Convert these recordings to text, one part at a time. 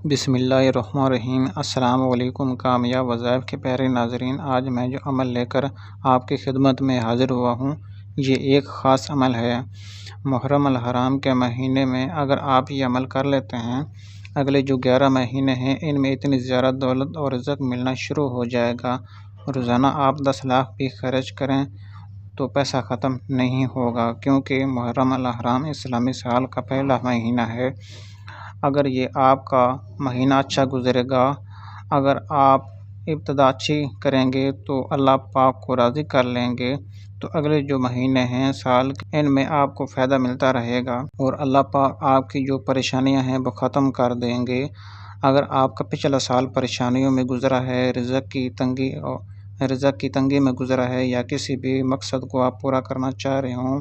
بسم اللہ الرحمن الرحیم۔ السلام علیکم کامیاب وظائف کے پیارے ناظرین، آج میں جو عمل لے کر آپ کی خدمت میں حاضر ہوا ہوں یہ ایک خاص عمل ہے۔ محرم الحرام کے مہینے میں اگر آپ یہ عمل کر لیتے ہیں، اگلے جو 11 مہینے ہیں ان میں اتنی زیادہ دولت اور رزق ملنا شروع ہو جائے گا۔ روزانہ آپ 10 لاکھ بھی خرچ کریں تو پیسہ ختم نہیں ہوگا، کیونکہ محرم الحرام اسلامی سال کا پہلا مہینہ ہے۔ اگر یہ آپ کا مہینہ اچھا گزرے گا، اگر آپ ابتدا اچھی کریں گے تو اللہ پاک کو راضی کر لیں گے، تو اگلے جو مہینے ہیں سال کے ان میں آپ کو فائدہ ملتا رہے گا اور اللہ پاک آپ کی جو پریشانیاں ہیں وہ ختم کر دیں گے۔ اگر آپ کا پچھلا سال پریشانیوں میں گزرا ہے، رزق کی تنگی میں گزرا ہے، یا کسی بھی مقصد کو آپ پورا کرنا چاہ رہے ہوں،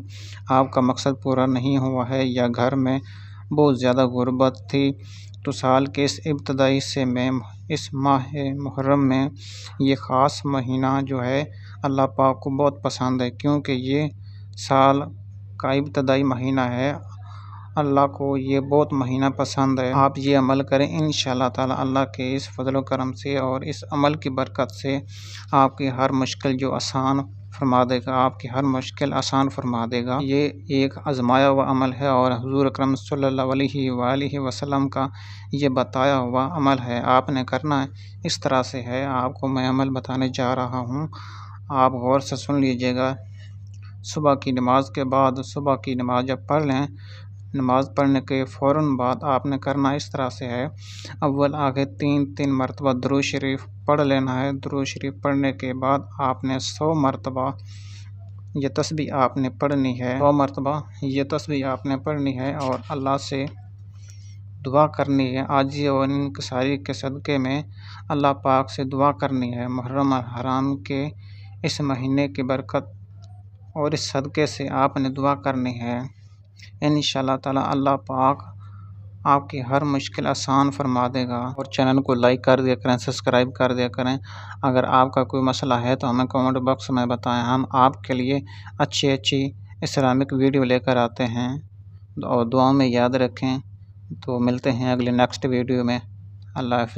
آپ کا مقصد پورا نہیں ہوا ہے، یا گھر میں بہت زیادہ غربت تھی، تو سال کے اس ابتدائی حصے میں اس ماہ محرم میں یہ خاص مہینہ جو ہے اللہ پاک کو بہت پسند ہے، کیونکہ یہ سال کا ابتدائی مہینہ ہے۔ اللہ کو یہ بہت مہینہ پسند ہے۔ آپ یہ عمل کریں، انشاءاللہ تعالی اللہ کے اس فضل و کرم سے اور اس عمل کی برکت سے آپ کی ہر مشکل جو آسان فرما دے گا، آپ کی ہر مشکل آسان فرما دے گا۔ یہ ایک آزمایا ہوا عمل ہے اور حضور اکرم صلی اللہ علیہ وآلہ وسلم کا یہ بتایا ہوا عمل ہے۔ آپ نے کرنا اس طرح سے ہے، آپ کو میں عمل بتانے جا رہا ہوں، آپ غور سے سن لیجئے گا۔ صبح کی نماز کے بعد، صبح کی نماز جب پڑھ لیں، نماز پڑھنے کے فوراً بعد آپ نے کرنا اس طرح سے ہے۔ اول آگے 3 مرتبہ درود شریف پڑھ لینا ہے۔ درود شریف پڑھنے کے بعد آپ نے 100 مرتبہ یہ تسبیح آپ نے پڑھنی ہے، 100 مرتبہ یہ تسبیح آپ نے پڑھنی ہے اور اللہ سے دعا کرنی ہے، عاجزی اور انکساری کے صدقے میں اللہ پاک سے دعا کرنی ہے۔ محرم الحرام کے اس مہینے کی برکت اور اس صدقے سے آپ نے دعا کرنی ہے۔ انشاءاللہ تعالی اللہ پاک آپ کی ہر مشکل آسان فرما دے گا۔ اور چینل کو لائک کر دیا کریں، سبسکرائب کر دیا کریں۔ اگر آپ کا کوئی مسئلہ ہے تو ہمیں کمنٹ باکس میں بتائیں، ہم آپ کے لیے اچھی اسلامک ویڈیو لے کر آتے ہیں، اور دعاؤں میں یاد رکھیں۔ تو ملتے ہیں اگلے نیکسٹ ویڈیو میں۔ اللہ حافظ۔